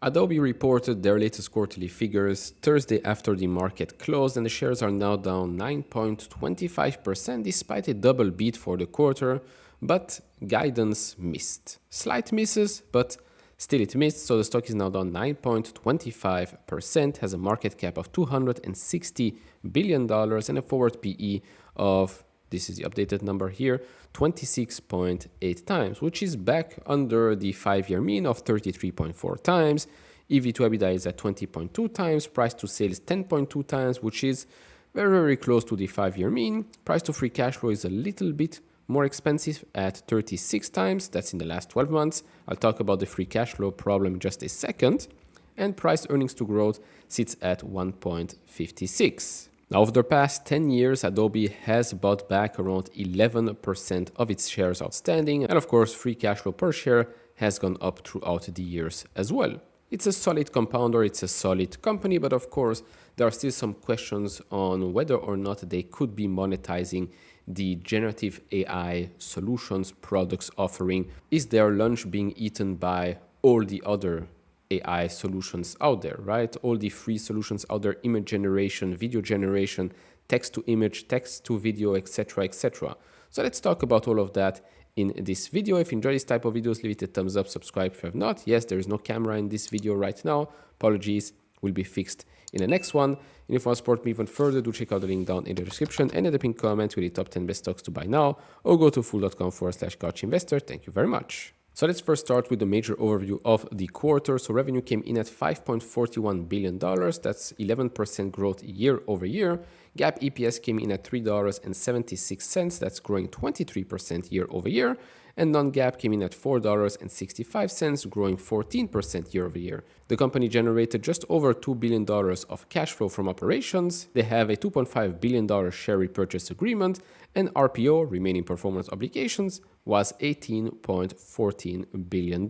Adobe reported their latest quarterly figures Thursday after the market closed, and the shares are now down 9.25% despite a double beat for the quarter, but guidance missed. Slight misses, but still it missed, so the stock is now down 9.25%, has a market cap of $260 billion and a forward PE of, this is the updated number here, 26.8 times, which is back under the 5-year mean of 33.4 times. EV to EBITDA is at 20.2 times, price to sales 10.2 times, which is very, very close to the 5-year mean. Price to free cash flow is a little bit more expensive at 36 times. That's in the last 12 months. I'll talk about the free cash flow problem in just a second. And price earnings to growth sits at 1.56. Now, over the past 10 years, Adobe has bought back around 11% of its shares outstanding. And of course, free cash flow per share has gone up throughout the years as well. It's a solid compounder, it's a solid company, but of course, there are still some questions on whether or not they could be monetizing the generative AI solutions products offering. Is their lunch being eaten by all the other AI solutions out there, right? All the free solutions out there, image generation, video generation, text to image, text to video, etc., etc. So let's talk about all of that in this video. If you enjoy this type of videos, leave it a thumbs up, subscribe if you have not. Yes, there is no camera in this video right now. Apologies, will be fixed in the next one. And if you want to support me even further, do check out the link down in the description and in the pinned comment with the top 10 best stocks to buy now, or go to fool.com/couchinvestor. Thank you very much. So let's first start with the major overview of the quarter. So revenue came in at $5.41 billion. That's 11% growth year over year. GAAP EPS came in at $3.76. That's growing 23% year over year. And non-GAAP came in at $4.65, growing 14% year over year. The company generated just over $2 billion of cash flow from operations. They have a $2.5 billion share repurchase agreement, and RPO, remaining performance obligations, was $18.14 billion.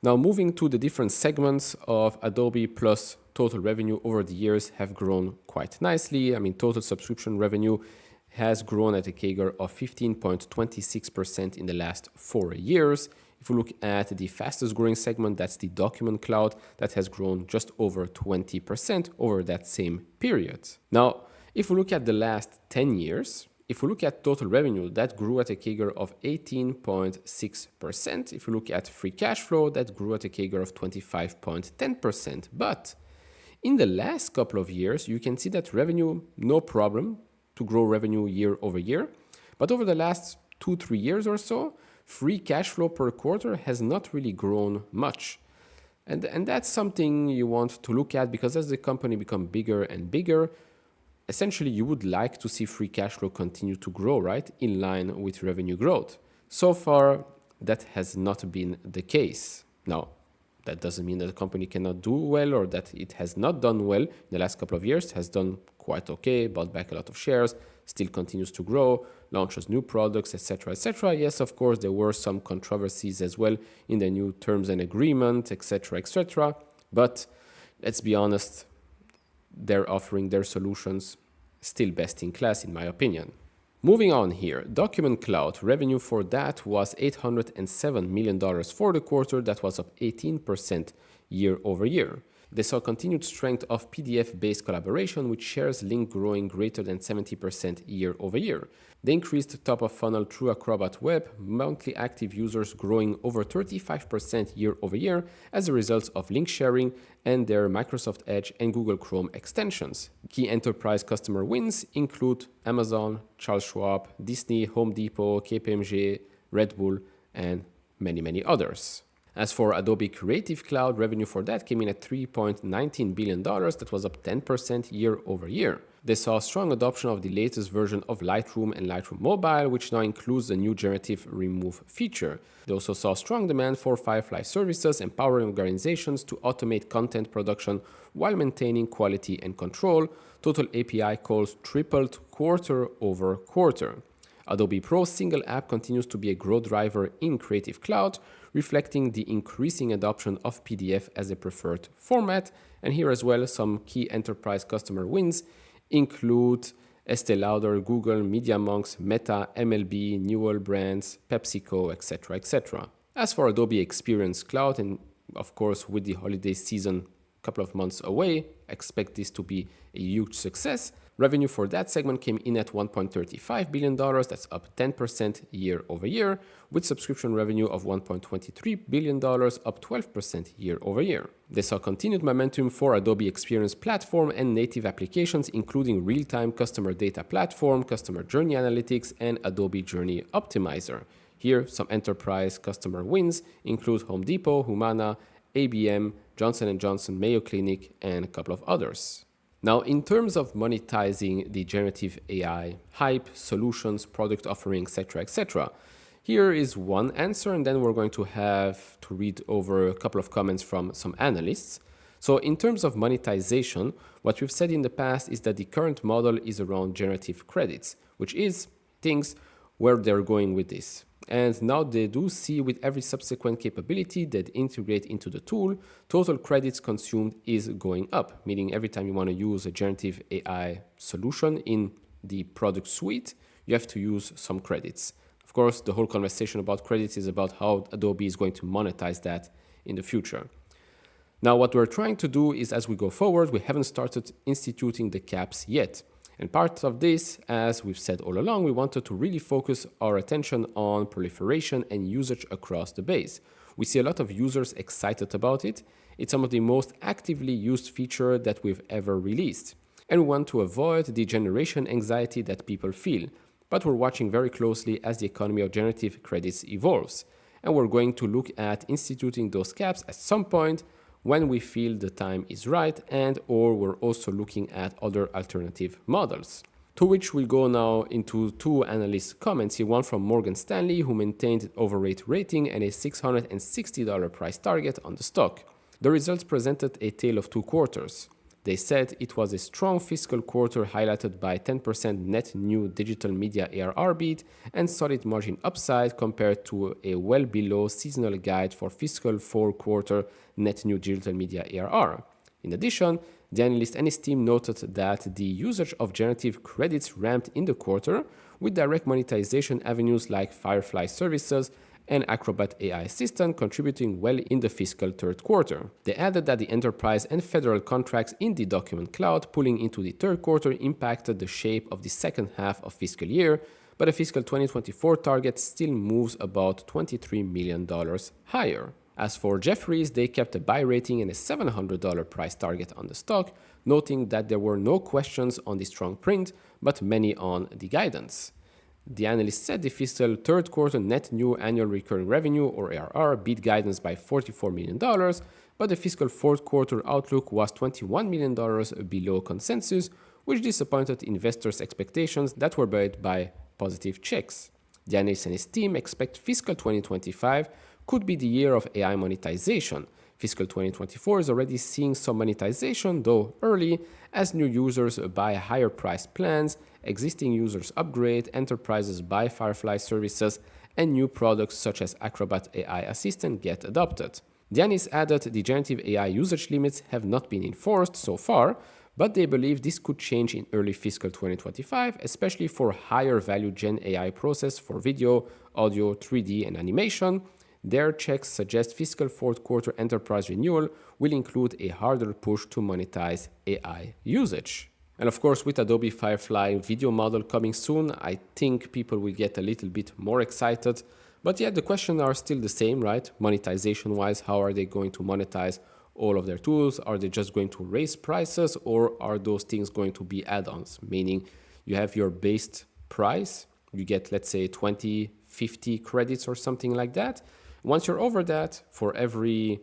Now moving to the different segments of Adobe plus total revenue over the years have grown quite nicely. I mean, total subscription revenue has grown at a CAGR of 15.26% in the last 4 years. If we look at the fastest growing segment, that's the Document Cloud, that has grown just over 20% over that same period. Now, if we look at the last 10 years, if we look at total revenue, that grew at a CAGR of 18.6%. If we look at free cash flow, that grew at a CAGR of 25.10%. But in the last couple of years, you can see that revenue, no problem to grow revenue year over year. But over the last 2-3 years or so, free cash flow per quarter has not really grown much. And that's something you want to look at, because as the company becomes bigger and bigger, essentially you would like to see free cash flow continue to grow, right? In line with revenue growth. So far, that has not been the case. Now, that doesn't mean that the company cannot do well or that it has not done well in the last couple of years. It has done quite okay, bought back a lot of shares, still continues to grow, launches new products, etc., etc. Yes, of course, there were some controversies as well in the new terms and agreement, etc., etc. But let's be honest, they're offering their solutions still best in class, in my opinion. Moving on here, Document Cloud, revenue for that was $807 million for the quarter. That was up 18% year over year. They saw continued strength of PDF-based collaboration, with shares linked growing greater than 70% year over year. They increased top of funnel through Acrobat Web, monthly active users growing over 35% year over year as a result of link sharing and their Microsoft Edge and Google Chrome extensions. Key enterprise customer wins include Amazon, Charles Schwab, Disney, Home Depot, KPMG, Red Bull, and many, many others. As for Adobe Creative Cloud, revenue for that came in at $3.19 billion. That was up 10% year over year. They saw strong adoption of the latest version of Lightroom and Lightroom Mobile, which now includes the new generative remove feature. They also saw strong demand for Firefly services, empowering organizations to automate content production while maintaining quality and control. Total API calls tripled quarter over quarter. Adobe Pro single app continues to be a growth driver in Creative Cloud, reflecting the increasing adoption of PDF as a preferred format. And here as well, some key enterprise customer wins include Estee Lauder, Google, MediaMonks, Meta, MLB, Newell Brands, PepsiCo, etc., etc. As for Adobe Experience Cloud, and Of course, with the holiday season a couple of months away, expect this to be a huge success. Revenue for that segment came in at $1.35 billion, that's up 10% year over year, with subscription revenue of $1.23 billion, up 12% year over year. They saw continued momentum for Adobe Experience Platform and native applications, including real-time customer data platform, customer journey analytics, and Adobe Journey Optimizer. Here, some enterprise customer wins include Home Depot, Humana, ABM, Johnson & Johnson, Mayo Clinic, and a couple of others. Now, in terms of monetizing the generative AI hype, solutions, product offering, etc., here is one answer, and then we're going to have to read over a couple of comments from some analysts. So in terms of monetization, what we've said in the past is that the current model is around generative credits, which is things where they're going with this. And now they do see with every subsequent capability that integrate into the tool, total credits consumed is going up, meaning every time you want to use a generative AI solution in the product suite, you have to use some credits. Of course, the whole conversation about credits is about how Adobe is going to monetize that in the future. Now, what we're trying to do is as we go forward, we haven't started instituting the caps yet. And part of this, as we've said all along, we wanted to really focus our attention on proliferation and usage across the base. We see a lot of users excited about it. It's some of the most actively used feature that we've ever released. And we want to avoid the generation anxiety that people feel. But we're watching very closely as the economy of generative credits evolves. And we're going to look at instituting those caps at some point when we feel the time is right, and or we're also looking at other alternative models. To which we go now into two analyst comments here, one from Morgan Stanley, who maintained an overrate rating and a $660 price target on the stock. The results presented a tale of two quarters. They said it was a strong fiscal quarter highlighted by 10% net new digital media ARR beat and solid margin upside compared to a well below seasonal guide for fiscal fourth quarter net new digital media ARR. In addition, the analyst and his team noted that the usage of generative credits ramped in the quarter, with direct monetization avenues like Firefly services and Acrobat AI Assistant contributing well in the fiscal third quarter. They added that the enterprise and federal contracts in the document cloud pulling into the third quarter impacted the shape of the second half of fiscal year, but the fiscal 2024 target still moves about $23 million higher. As for Jefferies, they kept a buy rating and a $700 price target on the stock, noting that there were no questions on the strong print, but many on the guidance. The analyst said the fiscal third quarter net new annual recurring revenue, or ARR, beat guidance by $44 million, but the fiscal fourth quarter outlook was $21 million below consensus, which disappointed investors' expectations that were buoyed by positive checks. The analyst and his team expect fiscal 2025 could be the year of AI monetization. Fiscal 2024 is already seeing some monetization, though early, as new users buy higher priced plans, existing users upgrade, enterprises buy Firefly services, and new products such as Acrobat AI Assistant get adopted. Dianis added the generative AI usage limits have not been enforced so far, but they believe this could change in early fiscal 2025, especially for higher value Gen AI process for video, audio, 3D, and animation. Their checks suggest fiscal fourth quarter enterprise renewal will include a harder push to monetize AI usage. And of course, with Adobe Firefly video model coming soon, I think people will get a little bit more excited. But yeah, the questions are still the same, right? Monetization-wise, how are they going to monetize all of their tools? Are they just going to raise prices, or are those things going to be add-ons? Meaning you have your base price, you get, let's say, 20, 50 credits or something like that. Once you're over that, for every,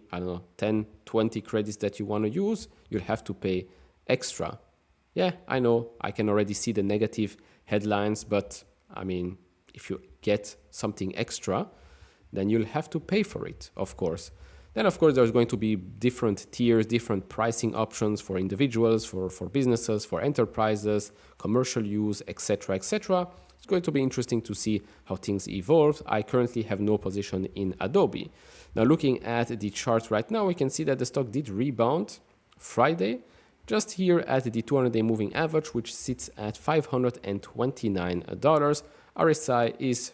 10, 20 credits that you want to use, you'll have to pay extra. Yeah, I know, I can already see the negative headlines, but I mean, if you get something extra, then you'll have to pay for it, of course. Then, of course, there's going to be different tiers, different pricing options for individuals, for businesses, for enterprises, commercial use, etc., etc. It's going to be interesting to see how things evolve. I currently have no position in Adobe. Now, looking at the chart right now, we can see that the stock did rebound Friday, just here at the 200-day moving average, which sits at $529. RSI is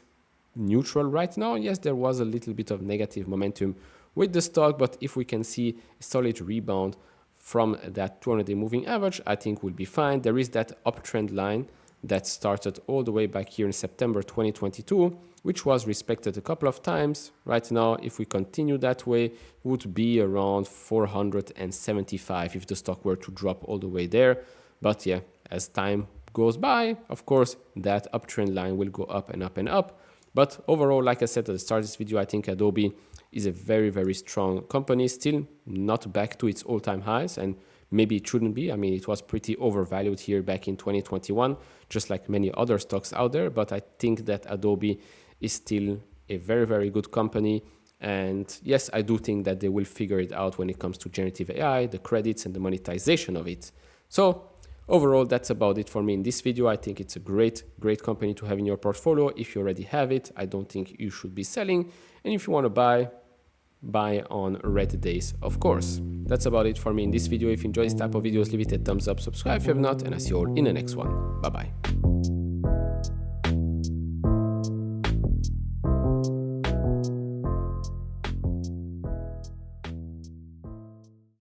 neutral right now. Yes, there was a little bit of negative momentum with the stock, but if we can see a solid rebound from that 200-day moving average, I think we'll be fine. There is that uptrend line that started all the way back here in September 2022, which was respected a couple of times. Right now, if we continue that way, would be around 475 if the stock were to drop all the way there. But yeah, as time goes by, of course, that uptrend line will go up and up and up. But overall, like I said at the start of this video, I think Adobe is a very, very strong company, still not back to its all-time highs, and maybe it shouldn't be. I mean, it was pretty overvalued here back in 2021, just like many other stocks out there. But I think that Adobe is still a very, very good company. And yes, I do think that they will figure it out when it comes to generative AI, the credits and the monetization of it. So overall, that's about it for me in this video. I think it's a great, great company to have in your portfolio. If you already have it, I don't think you should be selling. And if you want to buy on red days, of course. That's about it for me in this video. If you enjoy this type of videos, leave it a thumbs up, subscribe if you have not, and I see you all in the next one. Bye bye.